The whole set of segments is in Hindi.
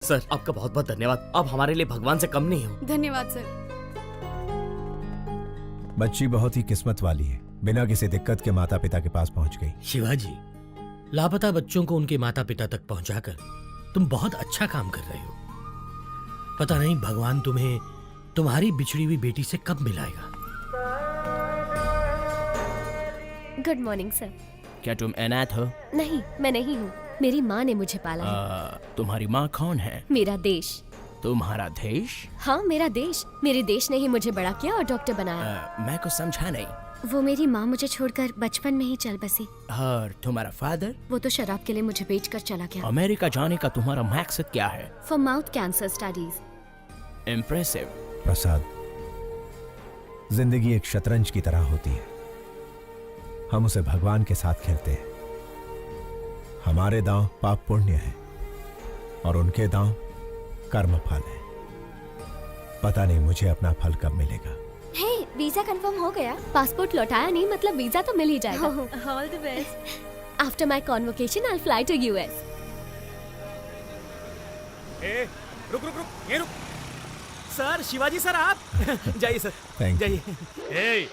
सर आपका बहुत बहुत धन्यवाद, आप हमारे लिए भगवान से कम नहीं हो। धन्यवाद सर। बच्ची बहुत ही किस्मत वाली है, बिना किसी दिक्कत के माता पिता के पास पहुंच गई। शिवाजी, लापता बच्चों को उनके माता पिता तक पहुंचाकर तुम बहुत अच्छा काम कर रहे हो। पता नहीं भगवान तुम्हें तुम्हारी बिछड़ी हुई बेटी से कब मिलाएगा। Good morning sir. क्या तुम अनाथ हो? नहीं, मैं नहीं हूँ, मेरी माँ ने मुझे पाला है। तुम्हारी माँ कौन है? मेरा देश। तुम्हारा देश? हाँ, मेरा देश। मेरे देश ने ही मुझे बड़ा किया और डॉक्टर बनाया। मैं कुछ समझा नहीं। वो मेरी माँ मुझे छोड़कर बचपन में ही चल बसी। और तुम्हारा फादर? वो तो शराब के लिए मुझे बेचकर चला गया। अमेरिका जाने का तुम्हारा मकसद क्या है? For mouth cancer studies. Impressive. Prasad, जिंदगी एक शतरंज की तरह होती है, हम उसे भगवान के साथ खेलते हैं। हमारे दांव पाप पुण्य है और उनके दांव कर्म फल है। पता नहीं मुझे अपना फल कब मिलेगा। हे, वीजा कंफर्म हो गया। पासपोर्ट लौटाया नहीं, मतलब वीजा तो मिल ही जाएगा। All the best. After my convocation I will fly to US. रुक रुक रुक, ये रुक। सर, शिवाजी सर आप जाइए सर, थैंक यू। जाइए।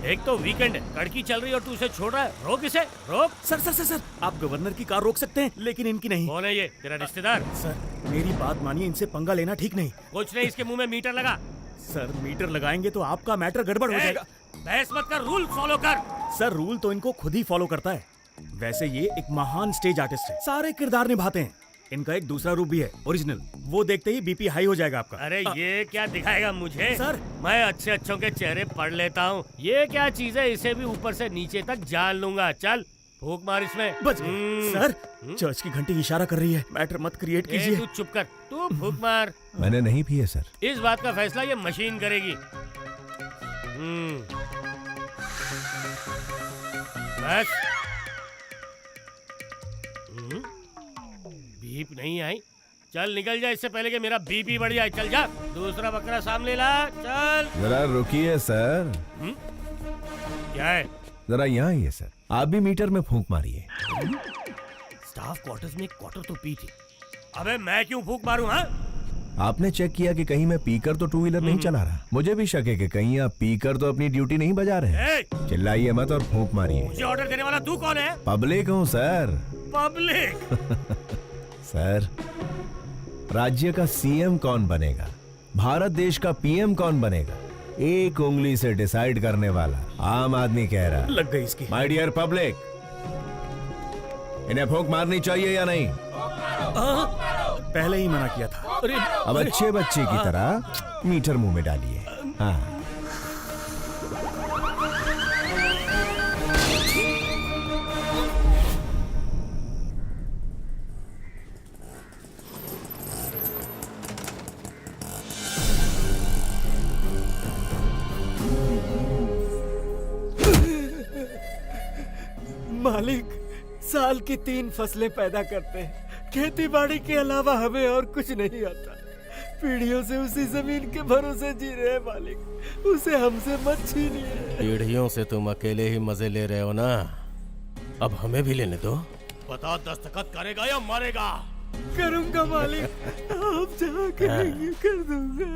एक तो वीकेंड है, कड़की चल रही है और तू इसे छोड़ रहा है। रोक इसे, रोक। सर सर सर सर, आप गवर्नर की कार रोक सकते हैं लेकिन इनकी नहीं। कौन है ये? तेरा रिश्तेदार? सर मेरी बात मानिए, इनसे पंगा लेना ठीक नहीं। कुछ नहीं, इसके मुंह में मीटर लगा। सर मीटर लगाएंगे तो आपका मैटर गड़बड़ हो जाएगा। बहस मत कर, रूल फॉलो कर। सर रूल तो इनको खुद ही फॉलो करता है। वैसे ये एक महान स्टेज आर्टिस्ट है, सारे किरदार निभाते हैं। इनका एक दूसरा रूप भी है, ओरिजिनल। वो देखते ही बीपी हाई हो जाएगा आपका। अरे ये क्या दिखाएगा मुझे? सर। मैं अच्छे अच्छों के चेहरे पढ़ लेता हूँ। ये क्या चीज है? इसे भी ऊपर से नीचे तक जान लूंगा। चल फूक मार इसमें। बच गए। सर चर्च की घंटी इशारा कर रही है, मैटर मत क्रिएट कीजिए। तू चुप कर, तू फूक मार। मैंने नहीं पिए सर। इस बात का फैसला ये मशीन करेगी। बस। बीप नहीं आई। चल निकल जा, इससे पहले कि मेरा बीपी बढ़ जाए। चल जा, दूसरा बकरा सामने ला। चल। जरा रुकिए सर। क्या है? जरा यहाँ आइए सर, आप भी मीटर में फूंक मारिए। स्टाफ क्वार्टर्स में एक क्वार्टर तो पी थी। अबे मैं क्यों फूंक मारूं? हाँ, आपने चेक किया कि कहीं मैं पीकर तो टू व्हीलर नहीं चला रहा? मुझे भी शक है कि कहीं आप पीकर तो अपनी ड्यूटी नहीं बजा रहे हैं। चिल्लाइए मत और फूंक मारिए। मुझे ऑर्डर देने वाला तू कौन है? पब्लिक हूँ सर। पब्लिक? सर, राज्य का सीएम कौन बनेगा, भारत देश का पीएम कौन बनेगा, एक उंगली से डिसाइड करने वाला आम आदमी कह रहा। लग गई इसकी। माय डियर पब्लिक, इन्हें फूंक मारनी चाहिए या नहीं? पहले ही मना किया था। अब अच्छे बच्चे की तरह मीटर मुंह में डालिए। हाँ। मालिक, साल की 3 फसलें पैदा करते हैं, खेती बाड़ी के अलावा हमें और कुछ नहीं आता। पीढ़ियों से उसी जमीन के भरोसे जी रहे हैं मालिक, उसे हमसे मत छीनिए। पीढ़ियों से तुम अकेले ही मजे ले रहे हो ना, अब हमें भी लेने दो। बता, दस्तखत करेगा या मारेगा? करूंगा मालिक, आप जहाँ कहेंगे कर दूंगा।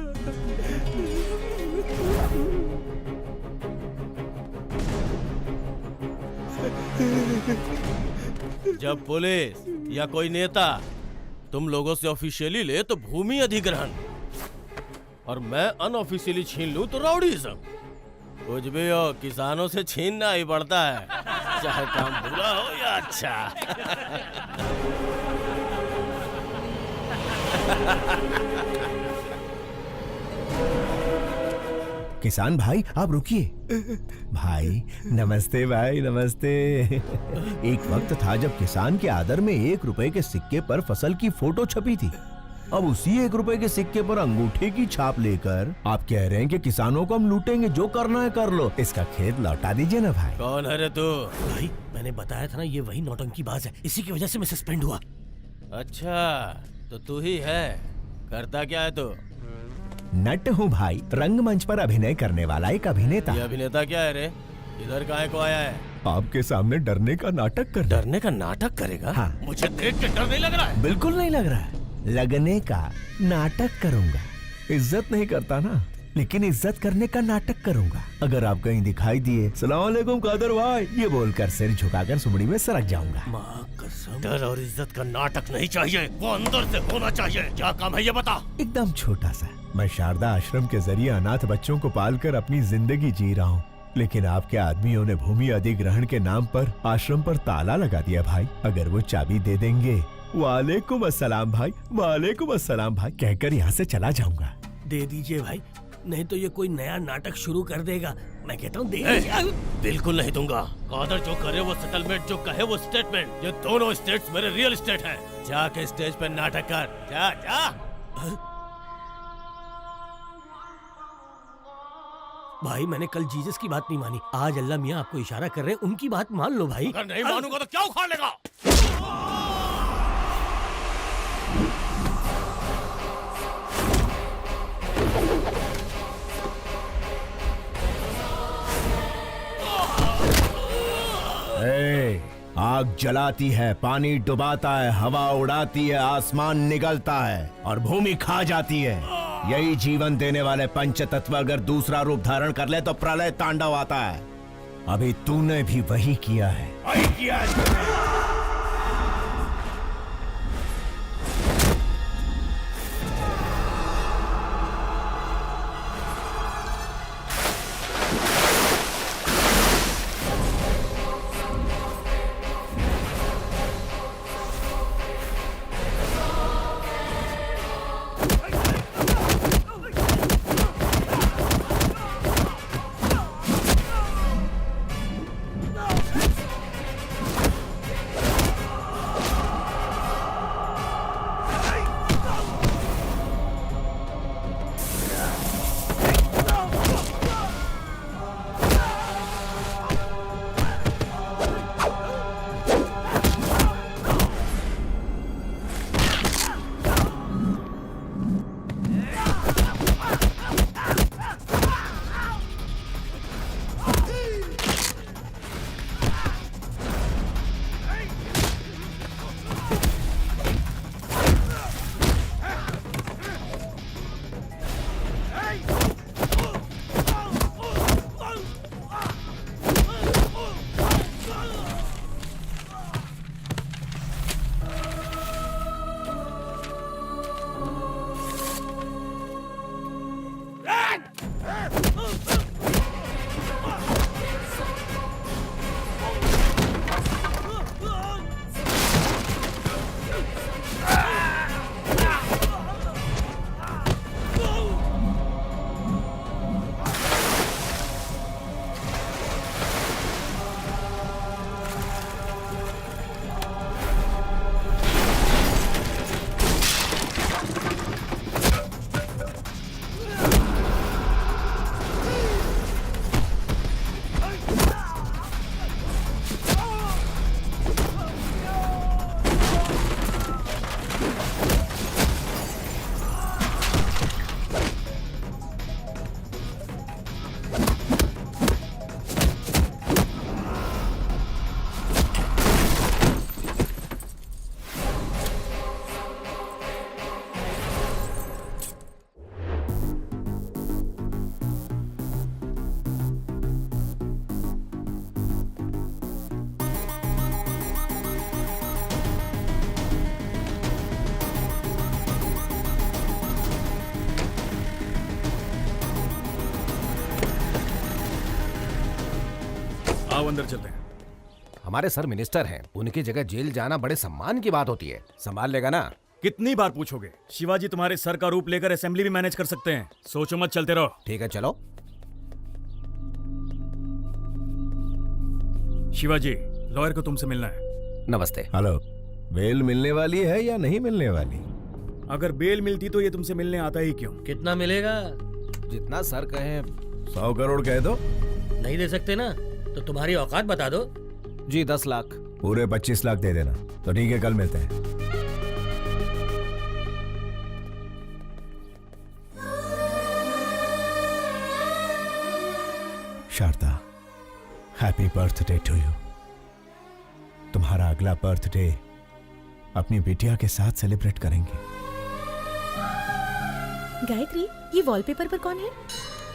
जब पुलिस या कोई नेता तुम लोगों से ऑफिशियली ले तो भूमि अधिग्रहण, और मैं अनऑफिशियली छीन लूं तो राउडीज़म। कुछ भी हो, किसानों से छीनना ही पड़ता है, चाहे काम बुरा हो या अच्छा। किसान भाई आप रुकिए। भाई नमस्ते, भाई नमस्ते। एक वक्त था जब किसान के आदर में 1 रुपए के सिक्के पर फसल की फोटो छपी थी। अब उसी 1 रुपए के सिक्के पर अंगूठे की छाप लेकर आप कह रहे हैं कि किसानों को हम लूटेंगे, जो करना है कर लो। इसका खेत लौटा दीजिए ना भाई। कौन है रे तू? भाई मैंने बताया था ना, ये वही नौटंकीबाज है, इसी की वजह से मैं सस्पेंड हुआ। अच्छा तो तू ही है, करता क्या है तू? नट हूँ भाई, रंगमंच पर अभिनय करने वाला एक अभिनेता। ये अभिनेता क्या है रे? इधर काहे को आया है? आपके सामने डरने का नाटक कर। डरने का नाटक करेगा? हाँ। मुझे देख के डर नहीं लग रहा है? बिल्कुल नहीं लग रहा है। लगने का नाटक करूंगा। इज्जत नहीं करता ना, लेकिन इज्जत करने का नाटक करूंगा। अगर आप कहीं दिखाई दिए सलाम अलैकुम कादर भाई ये बोलकर सिर झुकाकर सुमड़ी में सरक जाऊंगा। माँ कसम, डर और इज्जत का नाटक नहीं चाहिए, वो अंदर से होना चाहिए। क्या काम है ये बता। एकदम छोटा सा। मैं शारदा आश्रम के जरिए अनाथ बच्चों को पालकर अपनी जिंदगी जी रहा हूँ, लेकिन आपके आदमियों ने भूमि अधिग्रहण के नाम पर आश्रम पर ताला लगा दिया भाई। अगर वो चाबी दे देंगे, वालेकुम अस्सलाम भाई, वालेकुम अस्सलाम भाई कहकर यहाँ से चला जाऊंगा। दे दीजिए भाई, नहीं तो ये कोई नया नाटक शुरू कर देगा। मैं कहता हूँ दे ए, दीजिए। बिल्कुल नहीं दूंगा। कादर जो करे वो सेटलमेंट, जो कहे वो स्टेटमेंट। ये दोनों स्टेट्स मेरे रियल स्टेट हैं। जाके स्टेज पे नाटक कर, जा जा। भाई मैंने कल जीसस की बात नहीं मानी, आज अल्लाह मियाँ आपको इशारा कर रहे हैं, उनकी बात मान लो भाई। अगर नहीं मानूंगा तो क्या उखाड़ लेगा। आग जलाती है, पानी डुबाता है, हवा उड़ाती है, आसमान निगलता है और भूमि खा जाती है। यही जीवन देने वाले पंच तत्व अगर दूसरा रूप धारण कर ले तो प्रलय तांडव आता है। अभी तूने भी वही किया है। वही किया है। आओ अंदर चलते हैं। हमारे सर मिनिस्टर हैं, उनकी जगह जेल जाना बड़े सम्मान की बात होती है। संभाल लेगा ना? कितनी बार पूछोगे? शिवाजी तुम्हारे सर का रूप लेकर असेंबली भी मैनेज कर सकते हैं। सोचो मत, चलते रहो। ठीक है चलो। शिवाजी, लॉयर को तुमसे मिलना है। नमस्ते। हेलो, बेल मिलने वाली है या नहीं मिलने वाली? अगर बेल मिलती तो ये तुमसे मिलने आता ही क्यों? कितना मिलेगा? जितना सर कहे। 100 करोड़ कह दो। नहीं दे सकते ना तो तुम्हारी औकात बता दो। जी 10 लाख। पूरे 25 लाख दे देना। तो ठीक है, कल मिलते हैं। Sharda, happy birthday to you. तुम्हारा अगला बर्थडे अपनी बिटिया के साथ सेलिब्रेट करेंगे। गायत्री, ये वॉलपेपर पर कौन है?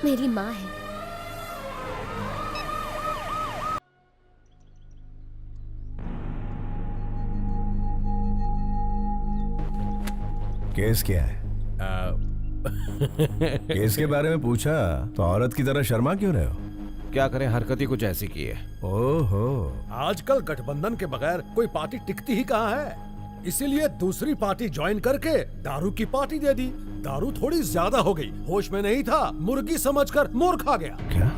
मेरी माँ है। केस क्या है? केस के बारे में पूछा तो औरत की तरह शर्मा क्यों रहे हो? क्या करें, हरकत ही कुछ ऐसी की है। ओहो, आजकल गठबंधन के बगैर कोई पार्टी टिकती ही कहाँ है, इसीलिए दूसरी पार्टी ज्वाइन करके दारू की पार्टी दे दी। दारू थोड़ी ज्यादा हो गई, होश में नहीं था, मुर्गी समझकर मोर खा गया। क्या?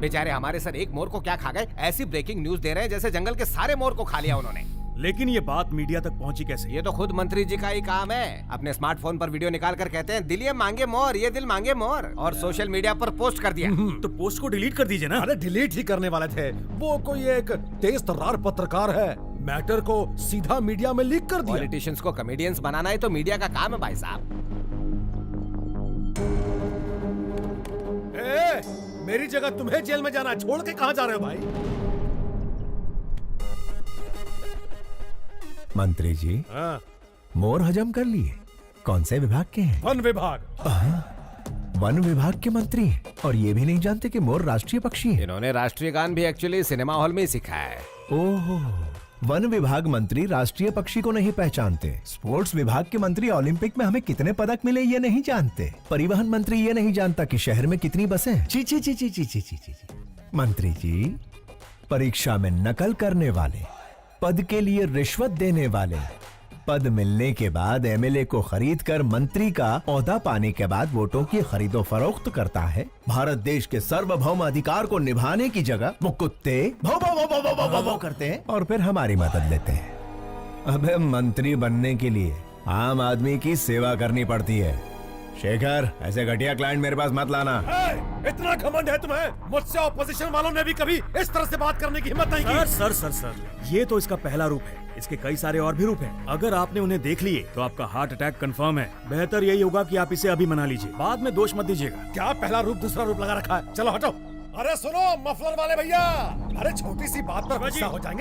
बेचारे हमारे सर एक मोर को क्या खा गए, ऐसी ब्रेकिंग न्यूज दे रहे हैं जैसे जंगल के सारे मोर को खा लिया उन्होंने। लेकिन ये बात मीडिया तक पहुंची कैसे? ये तो खुद मंत्री जी का ही काम है। अपने स्मार्टफोन पर वीडियो निकाल कर कहते हैं दिल ये मांगे मोर, ये दिल मांगे मोर, और सोशल मीडिया पर पोस्ट कर दिया। तो पोस्ट को डिलीट कर दीजिए ना। अरे डिलीट ही करने वाले थे, वो कोई एक तेज तर्रार पत्रकार है, मैटर को सीधा मीडिया में लीक कर दिया। पॉलिटिशियंस को कॉमेडियंस बनाना ही तो मीडिया का काम है भाई साहब। मेरी जगह तुम्हें जेल में जाना, छोड़ के कहाँ जा रहे हो भाई? मंत्री जी, हाँ, मोर हजम कर लिए। कौन से विभाग के हैं? वन विभाग। वन विभाग के मंत्री हैं और ये भी नहीं जानते कि मोर राष्ट्रीय पक्षी है। इन्होंने राष्ट्रीय गान भी एक्चुअली सिनेमा हॉल में ही सीखा है। ओहो, वन विभाग मंत्री राष्ट्रीय पक्षी को नहीं पहचानते। स्पोर्ट्स विभाग के मंत्री ओलंपिक में हमें कितने पदक मिले ये नहीं जानते। परिवहन मंत्री ये नहीं जानता कि शहर में कितनी बसें हैं। ची ची ची ची ची ची ची ची। मंत्री जी, परीक्षा में नकल करने वाले, पद के लिए रिश्वत देने वाले, पद मिलने के बाद एमएलए को खरीद कर मंत्री का ओहदा पाने के बाद वोटों की खरीदो फरोख्त करता है। भारत देश के सार्वभौम अधिकार को निभाने की जगह वो कुत्ते भौ भौ भौ भौ भौ भौ भौ भौ करते हैं और फिर हमारी मदद लेते हैं। अबे मंत्री बनने के लिए आम आदमी की सेवा करनी पड़ती है। शेखर, ऐसे घटिया क्लाइंट मेरे पास मत लाना। इतना घमंड है तुम्हें? मुझसे ऑपोजिशन वालों ने भी कभी इस तरह से बात करने की हिम्मत नहीं की। सर, ये तो इसका पहला रूप है। इसके कई सारे और भी रूप हैं। अगर आपने उन्हें देख लिए तो आपका हार्ट अटैक कंफर्म है। बेहतर यही होगा कि आप इसे अभी मना लीजिए, बाद में दोष मत दीजिएगा। क्या पहला रूप दूसरा रूप लगा रखा है? चलो हटो। अरे सुनो मफलर वाले भैया, अरे छोटी सी बात पर गुस्सा हो जाएंगे।